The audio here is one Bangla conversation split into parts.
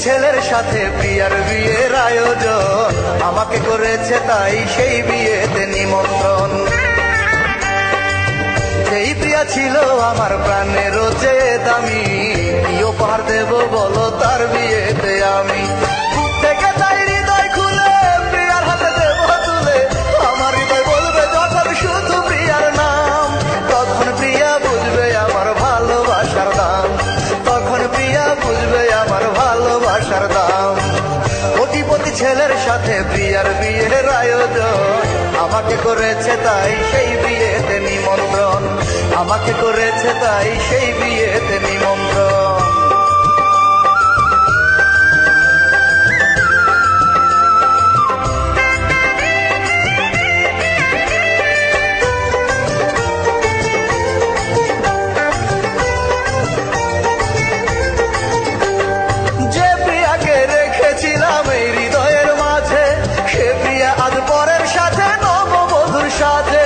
ছেলের সাথে প্রিয়ার বিয়ের আয়োজন, আমাকে করেছে তাই সেই বিয়েতে নিমন্ত্রণ। যেই প্রিয়া ছিল আমার প্রাণের যে দামি, কি উপহার দেব বলো তার বিয়েতে আমি। বুক থেকে তাই হৃদয় খুলে প্রিয়ার হাতে দেব তুলে, আমার হৃদয় বলবে যখন শুধু প্রিয়ার নাম। তখন প্রিয়া বুঝবে আমার ভালোবাসার দাম, তখন প্রিয়া বুঝবে আমার ভালোবাসার দাম। কোটিপতি ছেলের সাথে প্রিয়ার বিয়ের আয়োজন, আমাকে করেছে তাই সেই বিয়েতে নিমন্ত্রণ, আমাকে করেছে তাই সেই বিয়েতে নিমন্ত্রণ। যে প্রিয়াকে রেখেছিলাম এই হৃদয়ের মাঝে, সে প্রিয়া আজ পরের সাথে নববধূর সাথে।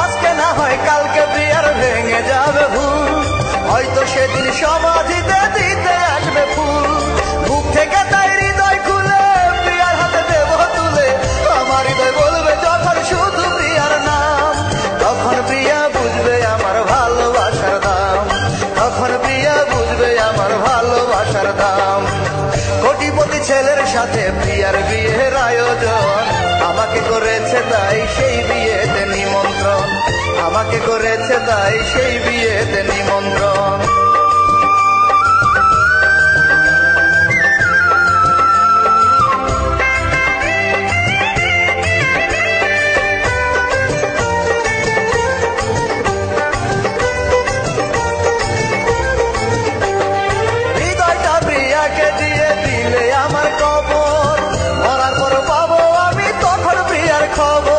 আজকে না হয় কালকে প্রিয়ার ভেঙে যাবে ভুল, হয়তো সেদিন সমাধিতে দিতে আসবে ফুল। বুক থেকে তাই হৃদয় খুলে প্রিয়ার হাতে দেব তুলে, আমার হৃদয় বলবে যখন শুধু প্রিয়ার নাম। তখন প্রিয়া বুঝবে আমার ভালোবাসার দাম, তখন প্রিয়া বুঝবে আমার ভালোবাসার দাম। কোটিপতি ছেলের সাথে প্রিয়ার বিয়ের আয়োজন, আমাকে করেছে তাই সেই বিয়েতে নিমন্ত্রণ, আমাকে করেছে তাই সেই বিয়েতে নিমন্ত্রণ। হৃদয়টা প্রিয়াকে দিয়ে দিলে আমার কবর, মরার পর পাবো আমি তখন প্রিয়ার খবর।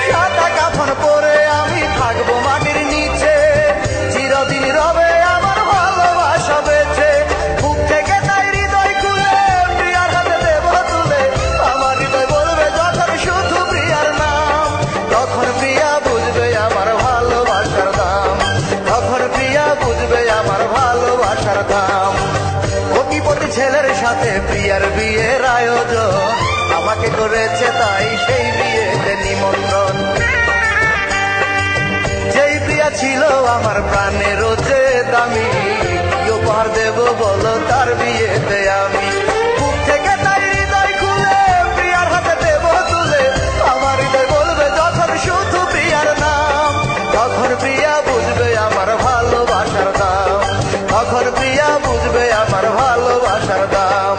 সাদা কাফন পরে আমি থাকবো মাটির নিচে, চিরদিন রবে আমার ভালোবাসা বেঁচে। বুক থেকে তাই হৃদয় খুলে প্রিয়ার হাতে দেব তুলে, আমার হৃদয় বলবে যখন শুধু প্রিয়ার নাম। তখন প্রিয়া বুঝবে আমার ভালোবাসার দাম, তখন প্রিয়া বুঝবে আমার ভালোবাসার দাম। কোটিপতি ছেলের সাথে প্রিয়ার বিয়ের আয়োজন, আমাকে করেছে তাই সেই বিয়েতে নিমন্ত্রণ। যেই প্রিয়া ছিল আমার প্রাণের যে দামি, কি উপহার দেব বলো তার বিয়েতে আমি। বুক থেকে তাই হৃদয় খুলে প্রিয়ার হাতে দেব তুলে, আমার হৃদয় বলবে যখন শুধু প্রিয়ার নাম। তখন প্রিয়া বুঝবে আমার ভালোবাসার দাম, তখন প্রিয়া বুঝবে আমার ভালোবাসার দাম।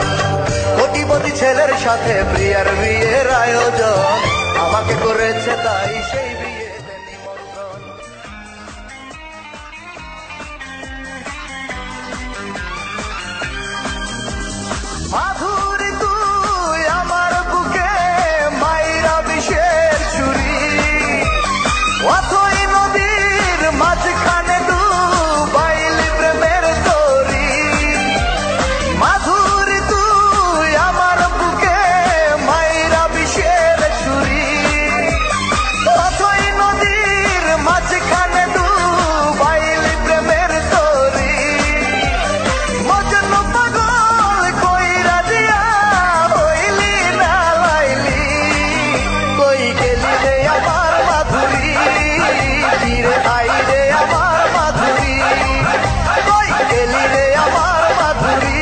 কোটিপতি ছেলের সাথে প্রিয়ার বিয়ের আয়োজন, আমাকে করেছে তাই সেই বিয়েতে নিমন্ত্রণ। মাধুরী তুই আমার বুকে মাইরা বিষের ছুরি, অথই নদীর মাঝখানে ডুবাইলি প্রেমের তরি। মাধুরী তুই আমার বুকে মাইরা বিষের ছুরি, অথই নদীর মাঝখানে ডুবাইলি প্রেমের তরি। মজনু পাগল কইরা দিয়া হইলি না লাইলি, কই গেলি রে আমার মাধুরী, ফিরে আই রে আমার মাধুরী, কই গেলি রে আমার মাধুরী।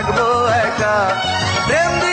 থাকবো একা প্রেম